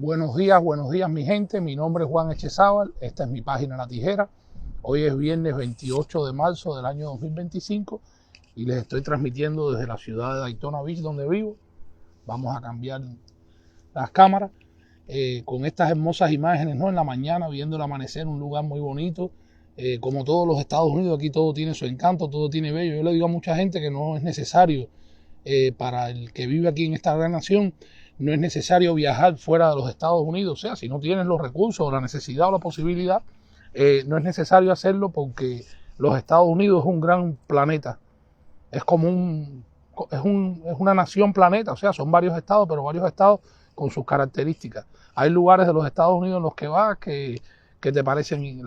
Buenos días mi gente, mi nombre es Juan Echezábal, esta es mi página La Tijera. Hoy es viernes 28 de marzo del año 2025 y les estoy transmitiendo desde la ciudad de Daytona Beach donde vivo. Vamos a cambiar las cámaras con estas hermosas imágenes, ¿no? En la mañana viendo el amanecer, un lugar muy bonito. Como todos los Estados Unidos, aquí todo tiene su encanto, todo tiene bello. Yo le digo a mucha gente que no es necesario, para el que vive aquí en esta gran nación, no es necesario viajar fuera de los Estados Unidos. O sea, si no tienes los recursos, la necesidad o la posibilidad, no es necesario hacerlo, porque los Estados Unidos es un gran planeta. Es una nación planeta, o sea, son varios estados, pero varios estados con sus características. Hay lugares de los Estados Unidos en los que vas que te parecen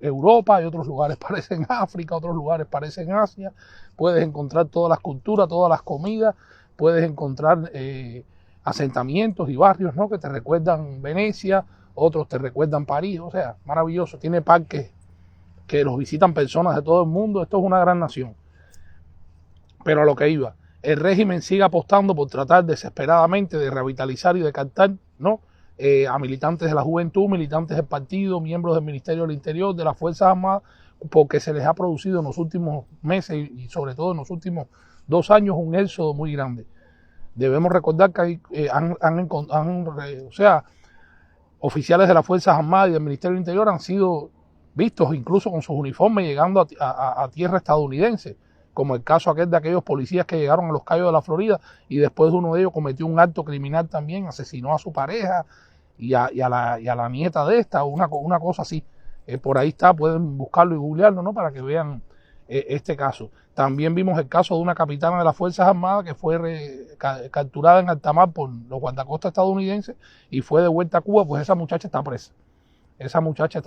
Europa, hay otros lugares parecen África, otros lugares parecen Asia. Puedes encontrar todas las culturas, todas las comidas, puedes encontrar asentamientos y barrios, ¿no?, que te recuerdan Venecia, otros te recuerdan París. O sea, maravilloso. Tiene parques que los visitan personas de todo el mundo. Esto es una gran nación. Pero a lo que iba, el régimen sigue apostando por tratar desesperadamente de revitalizar y de captar, ¿no?, a militantes de la juventud, militantes del partido, miembros del Ministerio del Interior, de las Fuerzas Armadas, porque se les ha producido en los últimos meses y sobre todo en los últimos 2 años un éxodo muy grande. Debemos recordar que oficiales de las Fuerzas Armadas y del Ministerio del Interior han sido vistos incluso con sus uniformes llegando a tierra estadounidense, como el caso de aquellos policías que llegaron a Los Cayos de la Florida y después uno de ellos cometió un acto criminal también, asesinó a su pareja y a la nieta de esta, una cosa así. Por ahí está, pueden buscarlo y googlearlo, ¿no?, para que vean este caso. También vimos el caso de una capitana de las Fuerzas Armadas que fue capturada en alta mar por los guardacostas estadounidenses y fue de vuelta a Cuba. Pues esa muchacha está presa. Esa muchacha,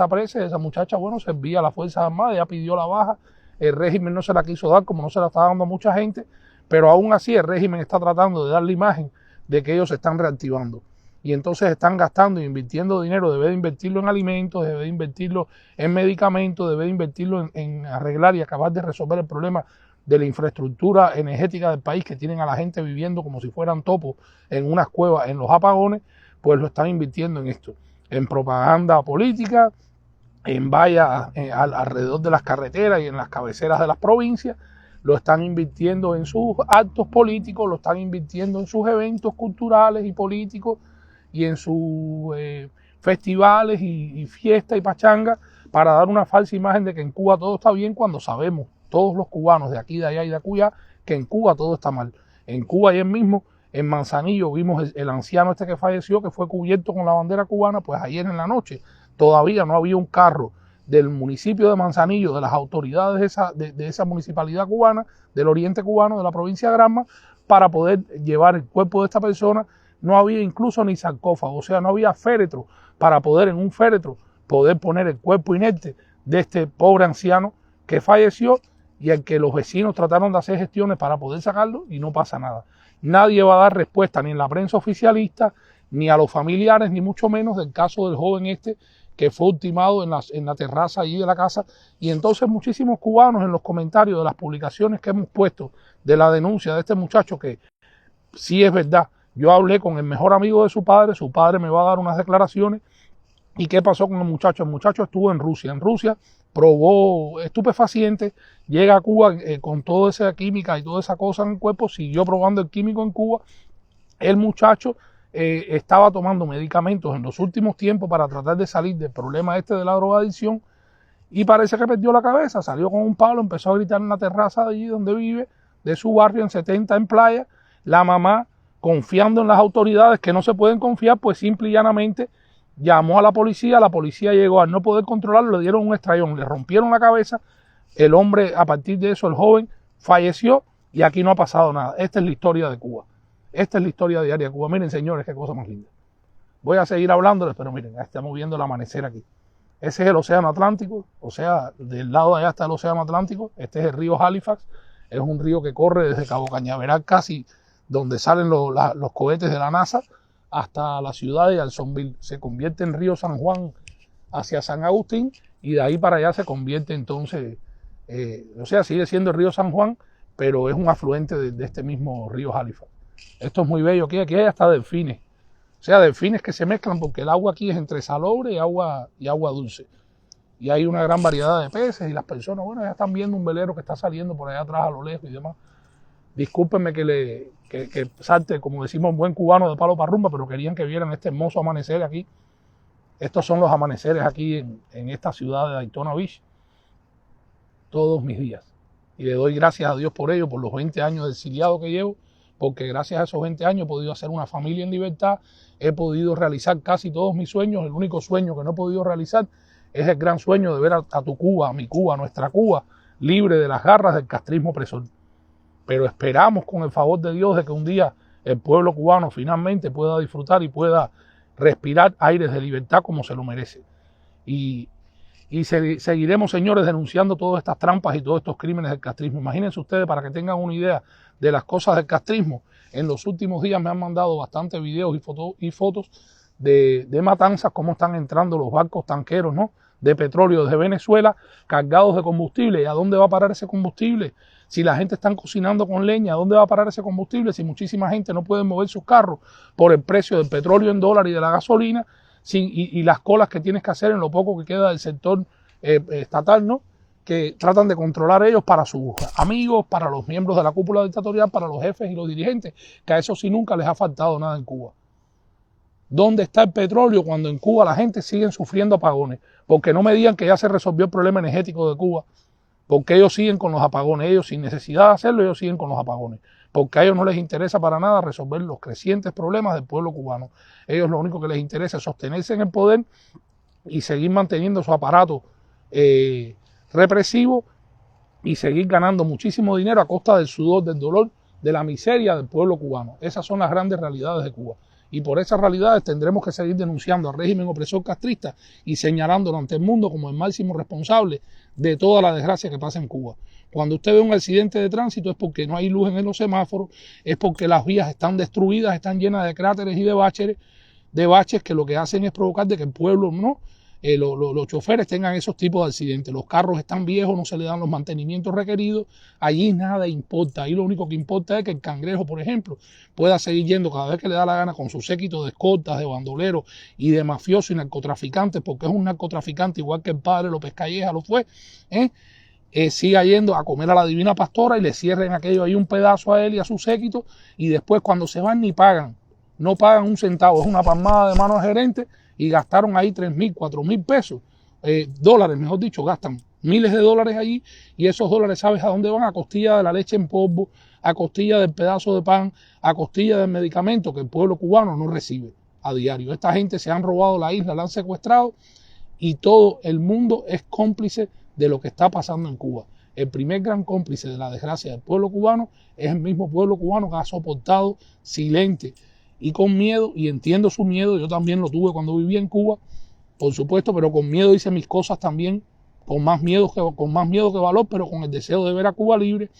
bueno, servía a las Fuerzas Armadas, ya pidió la baja. El régimen no se la quiso dar, como no se la está dando a mucha gente, pero aún así el régimen está tratando de dar la imagen de que ellos se están reactivando. Y entonces están gastando e invirtiendo dinero. Debe de invertirlo en alimentos, debe de invertirlo en medicamentos, debe de invertirlo en arreglar y acabar de resolver el problema de la infraestructura energética del país, que tienen a la gente viviendo como si fueran topos en unas cuevas, en los apagones. Pues lo están invirtiendo en esto, en propaganda política, en vallas alrededor de las carreteras y en las cabeceras de las provincias. Lo están invirtiendo en sus actos políticos, lo están invirtiendo en sus eventos culturales y políticos y en sus festivales y fiestas y pachangas, para dar una falsa imagen de que en Cuba todo está bien, cuando sabemos todos los cubanos de aquí, de allá y de acullá que en Cuba todo está mal. En Cuba, ayer mismo, en Manzanillo, vimos el anciano este que falleció, que fue cubierto con la bandera cubana. Pues ayer en la noche todavía no había un carro del municipio de Manzanillo, de las autoridades de esa municipalidad cubana, del oriente cubano, de la provincia de Granma, para poder llevar el cuerpo de esta persona. No había incluso ni sarcófago, o sea, no había féretro para poder, en un féretro, poder poner el cuerpo inerte de este pobre anciano que falleció y al que los vecinos trataron de hacer gestiones para poder sacarlo y no pasa nada. Nadie va a dar respuesta, ni en la prensa oficialista, ni a los familiares, ni mucho menos del caso del joven este que fue ultimado en la terraza allí de la casa. Y entonces muchísimos cubanos en los comentarios de las publicaciones que hemos puesto de la denuncia de este muchacho, que sí es verdad, yo hablé con el mejor amigo de su padre me va a dar unas declaraciones. ¿Y qué pasó con el muchacho? El muchacho estuvo en Rusia probó estupefacientes, llega a Cuba con toda esa química y toda esa cosa en el cuerpo, siguió probando el químico en Cuba. El muchacho estaba tomando medicamentos en los últimos tiempos para tratar de salir del problema este de la drogadicción, y parece que perdió la cabeza, salió con un palo, empezó a gritar en la terraza de allí donde vive, de su barrio en 70 en Playa. La mamá, confiando en las autoridades que no se pueden confiar, pues simple y llanamente llamó a la policía llegó. Al no poder controlarlo, le dieron un estrellón, le rompieron la cabeza. El hombre, a partir de eso, el joven falleció y aquí no ha pasado nada. Esta es la historia de Cuba. Esta es la historia diaria de Cuba. Miren, señores, qué cosa más linda. Voy a seguir hablándoles, pero miren, estamos viendo el amanecer aquí. Ese es el océano Atlántico, o sea, del lado de allá está el océano Atlántico. Este es el río Halifax, es un río que corre desde Cabo Cañaveral, casi donde salen los cohetes de la NASA, hasta la ciudad de Jacksonville. Se convierte en río San Juan hacia San Agustín, y de ahí para allá se convierte entonces, o sea, sigue siendo el río San Juan, pero es un afluente de este mismo río Halifax. Esto es muy bello, aquí hay hasta delfines. O sea, delfines que se mezclan porque el agua aquí es entre salobre y agua dulce. Y hay una gran variedad de peces y las personas, bueno, ya están viendo un velero que está saliendo por allá atrás a lo lejos y demás. Discúlpenme que salte, como decimos un buen cubano, de palo para rumba, pero querían que vieran este hermoso amanecer aquí. Estos son los amaneceres aquí en esta ciudad de Daytona Beach, todos mis días. Y le doy gracias a Dios por ello, por los 20 años de exiliado que llevo, porque gracias a esos 20 años he podido hacer una familia en libertad, he podido realizar casi todos mis sueños. El único sueño que no he podido realizar es el gran sueño de ver a tu Cuba, a mi Cuba, a nuestra Cuba, libre de las garras del castrismo opresor. Pero esperamos, con el favor de Dios, de que un día el pueblo cubano finalmente pueda disfrutar y pueda respirar aires de libertad como se lo merece. Y seguiremos, señores, denunciando todas estas trampas y todos estos crímenes del castrismo. Imagínense ustedes, para que tengan una idea de las cosas del castrismo, en los últimos días me han mandado bastantes videos y fotos de matanzas, cómo están entrando los barcos tanqueros, ¿no?, de petróleo desde Venezuela, cargados de combustible. ¿Y a dónde va a parar ese combustible? Si la gente está cocinando con leña, ¿a dónde va a parar ese combustible? Si muchísima gente no puede mover sus carros por el precio del petróleo en dólar y de la gasolina, y las colas que tienes que hacer en lo poco que queda del sector estatal, ¿no?, que tratan de controlar ellos para sus amigos, para los miembros de la cúpula dictatorial, para los jefes y los dirigentes, que a eso sí nunca les ha faltado nada en Cuba. ¿Dónde está el petróleo cuando en Cuba la gente sigue sufriendo apagones? Porque no me digan que ya se resolvió el problema energético de Cuba, porque ellos siguen con los apagones. Ellos, sin necesidad de hacerlo, ellos siguen con los apagones, porque a ellos no les interesa para nada resolver los crecientes problemas del pueblo cubano. Ellos lo único que les interesa es sostenerse en el poder y seguir manteniendo su aparato represivo y seguir ganando muchísimo dinero a costa del sudor, del dolor, de la miseria del pueblo cubano. Esas son las grandes realidades de Cuba. Y por esas realidades tendremos que seguir denunciando al régimen opresor castrista y señalándolo ante el mundo como el máximo responsable de toda la desgracia que pasa en Cuba. Cuando usted ve un accidente de tránsito es porque no hay luz en los semáforos, es porque las vías están destruidas, están llenas de cráteres y de baches que lo que hacen es provocar de que el pueblo, ¿no?, los choferes tengan esos tipos de accidentes. Los carros están viejos, no se le dan los mantenimientos requeridos. Allí nada importa. Ahí lo único que importa es que el cangrejo, por ejemplo, pueda seguir yendo cada vez que le da la gana con su séquito de escoltas, de bandoleros y de mafiosos y narcotraficantes, porque es un narcotraficante igual que el padre López Calleja lo fue, siga yendo a comer a la Divina Pastora y le cierren aquello ahí un pedazo a él y a su séquito, y después cuando se van ni pagan. No pagan un centavo. Es una palmada de mano al gerente. Y gastaron ahí 3.000, 4.000 pesos, dólares, mejor dicho, gastan miles de dólares allí, y esos dólares, ¿sabes a dónde van? A costilla de la leche en polvo, a costilla del pedazo de pan, a costilla del medicamento que el pueblo cubano no recibe a diario. Esta gente se han robado la isla, la han secuestrado, y todo el mundo es cómplice de lo que está pasando en Cuba. El primer gran cómplice de la desgracia del pueblo cubano es el mismo pueblo cubano, que ha soportado silente y con miedo, y entiendo su miedo. Yo también lo tuve cuando vivía en Cuba, por supuesto, pero con miedo hice mis cosas también, con más miedo que valor, pero con el deseo de ver a Cuba libre.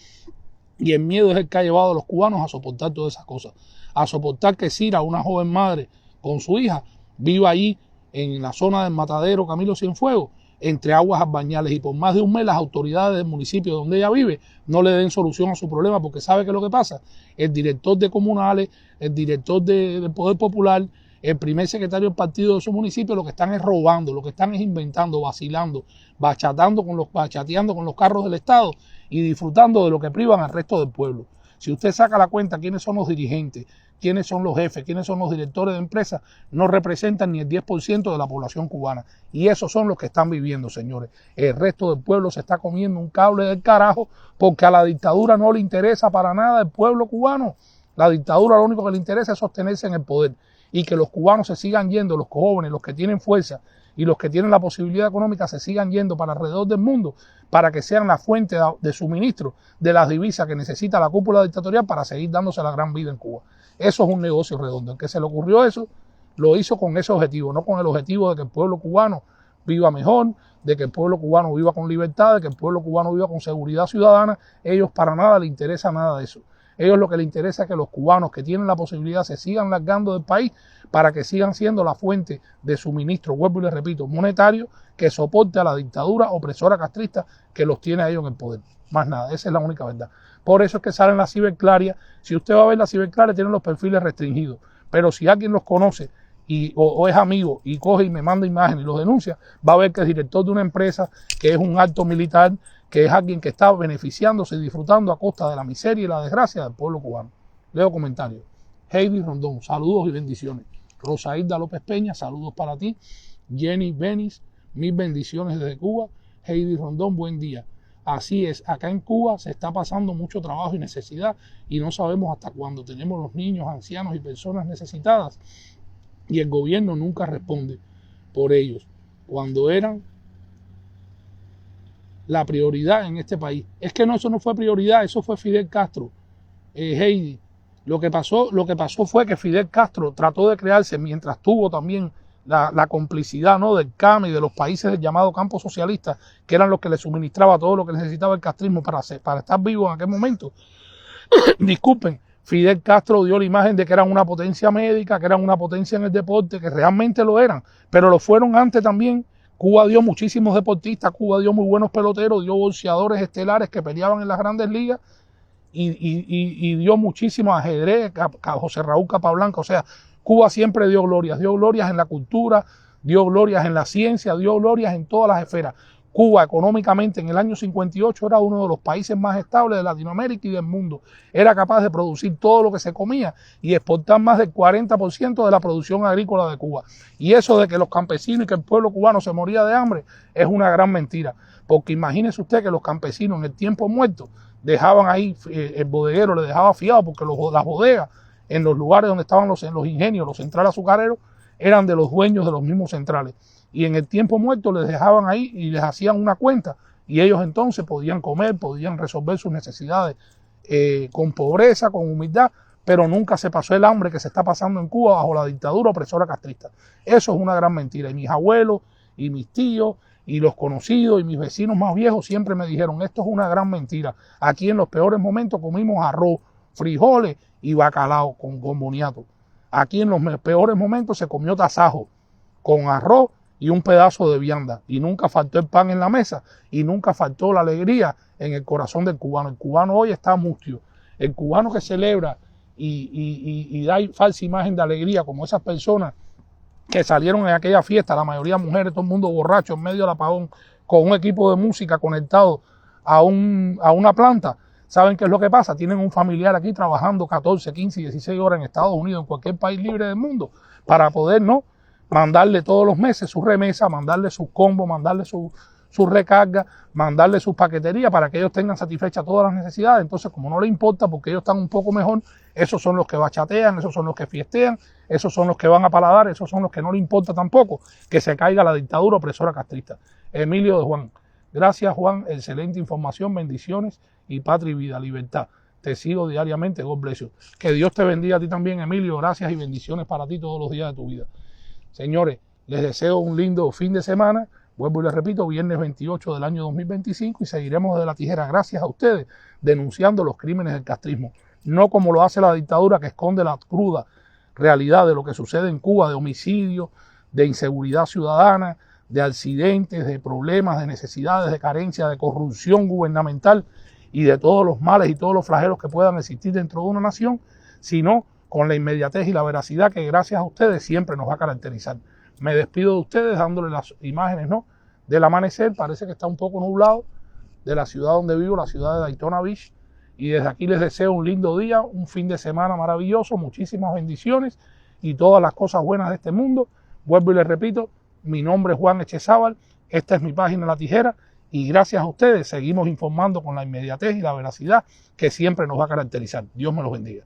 Y el miedo es el que ha llevado a los cubanos a soportar todas esas cosas, a soportar que Cira, una joven madre con su hija, viva allí en la zona del matadero Camilo Cienfuegos, entre aguas albañales, y por más de un mes las autoridades del municipio donde ella vive no le den solución a su problema, porque sabe que lo que pasa, el director de comunales, el director del Poder Popular, el primer secretario del partido de su municipio, lo que están es robando, lo que están es inventando, vacilando, bachateando con los carros del Estado y disfrutando de lo que privan al resto del pueblo. Si usted saca la cuenta quiénes son los dirigentes, quiénes son los jefes, quiénes son los directores de empresas, no representan ni el 10% de la población cubana. Y esos son los que están viviendo, señores. El resto del pueblo se está comiendo un cable del carajo, porque a la dictadura no le interesa para nada el pueblo cubano. La dictadura lo único que le interesa es sostenerse en el poder, y que los cubanos se sigan yendo, los jóvenes, los que tienen fuerza y los que tienen la posibilidad económica, se sigan yendo para alrededor del mundo, para que sean la fuente de suministro de las divisas que necesita la cúpula dictatorial para seguir dándose la gran vida en Cuba. Eso es un negocio redondo. El que se le ocurrió eso, lo hizo con ese objetivo, no con el objetivo de que el pueblo cubano viva mejor, de que el pueblo cubano viva con libertad, de que el pueblo cubano viva con seguridad ciudadana. Ellos para nada les interesa nada de eso. Ellos lo que les interesa es que los cubanos que tienen la posibilidad se sigan largando del país para que sigan siendo la fuente de suministro, vuelvo y les repito, monetario, que soporte a la dictadura opresora castrista que los tiene a ellos en el poder. Más nada, esa es la única verdad. Por eso es que salen las ciberclarias. Si usted va a ver las ciberclarias, tienen los perfiles restringidos, pero si alguien los conoce o es amigo y coge y me manda imágenes y los denuncia, va a ver que es director de una empresa, que es un alto militar, que es alguien que está beneficiándose y disfrutando a costa de la miseria y la desgracia del pueblo cubano. Leo comentarios. Heidi Rondón, saludos y bendiciones. Rosailda López Peña, saludos para ti. Jenny Benis, mil bendiciones desde Cuba. Heidi Rondón, buen día. Así es, acá en Cuba se está pasando mucho trabajo y necesidad y no sabemos hasta cuándo. Tenemos los niños, ancianos y personas necesitadas y el gobierno nunca responde por ellos cuando eran la prioridad en este país. Es que no, eso no fue prioridad, eso fue Fidel Castro. Heidi, lo que pasó fue que Fidel Castro trató de crearse, mientras tuvo también la complicidad, ¿no?, del CAM y de los países del llamado campo socialista, que eran los que le suministraba todo lo que necesitaba el castrismo para estar vivo en aquel momento. Disculpen, Fidel Castro dio la imagen de que eran una potencia médica, que eran una potencia en el deporte, que realmente lo eran, pero lo fueron antes también. Cuba dio muchísimos deportistas, Cuba dio muy buenos peloteros, dio boxeadores estelares que peleaban en las grandes ligas y dio muchísimo ajedrez, José Raúl Capablanca. O sea, Cuba siempre dio glorias en la cultura, dio glorias en la ciencia, dio glorias en todas las esferas. Cuba económicamente en el año 58 era uno de los países más estables de Latinoamérica y del mundo. Era capaz de producir todo lo que se comía y exportar más del 40% de la producción agrícola de Cuba. Y eso de que los campesinos y que el pueblo cubano se moría de hambre es una gran mentira. Porque imagínese usted que los campesinos en el tiempo muerto dejaban ahí, el bodeguero le dejaba fiado, porque las bodegas en los lugares donde estaban los ingenios, los centrales azucareros, eran de los dueños de los mismos centrales. Y en el tiempo muerto les dejaban ahí y les hacían una cuenta y ellos entonces podían comer, podían resolver sus necesidades con pobreza, con humildad, pero nunca se pasó el hambre que se está pasando en Cuba bajo la dictadura opresora castrista. Eso es una gran mentira. Y mis abuelos y mis tíos y los conocidos y mis vecinos más viejos siempre me dijeron, esto es una gran mentira. Aquí en los peores momentos comimos arroz, frijoles y bacalao con boniato. Aquí en los peores momentos se comió tasajo con arroz y un pedazo de vianda, y nunca faltó el pan en la mesa, y nunca faltó la alegría en el corazón del cubano. El cubano hoy está mustio. El cubano que celebra y da falsa imagen de alegría, como esas personas que salieron en aquella fiesta, la mayoría mujeres, todo el mundo borracho en medio del apagón, con un equipo de música conectado a una planta. ¿Saben qué es lo que pasa? Tienen un familiar aquí trabajando 14, 15, 16 horas en Estados Unidos, en cualquier país libre del mundo, para poder, ¿no?, mandarle todos los meses su remesa, mandarle sus combos, mandarle su recarga, mandarle sus paqueterías para que ellos tengan satisfechas todas las necesidades. Entonces, como no le importa porque ellos están un poco mejor, esos son los que bachatean, esos son los que fiestean, esos son los que van a paladar, esos son los que no le importa tampoco que se caiga la dictadura opresora castrista. Emilio de Juan. Gracias, Juan. Excelente información, bendiciones y patria y vida, libertad. Te sigo diariamente, God bless you. Que Dios te bendiga a ti también, Emilio. Gracias y bendiciones para ti todos los días de tu vida. Señores, les deseo un lindo fin de semana. Vuelvo y les repito, viernes 28 del año 2025 y seguiremos de la tijera, gracias a ustedes, denunciando los crímenes del castrismo. No como lo hace la dictadura, que esconde la cruda realidad de lo que sucede en Cuba, de homicidios, de inseguridad ciudadana, de accidentes, de problemas, de necesidades, de carencia, de corrupción gubernamental y de todos los males y todos los flagelos que puedan existir dentro de una nación, sino con la inmediatez y la veracidad que gracias a ustedes siempre nos va a caracterizar. Me despido de ustedes dándole las imágenes, ¿no?, del amanecer. Parece que está un poco nublado, de la ciudad donde vivo, la ciudad de Daytona Beach, y desde aquí les deseo un lindo día, un fin de semana maravilloso, muchísimas bendiciones y todas las cosas buenas de este mundo. Vuelvo y les repito, mi nombre es Juan Echezábal, esta es mi página La Tijera, y gracias a ustedes seguimos informando con la inmediatez y la veracidad que siempre nos va a caracterizar. Dios me los bendiga.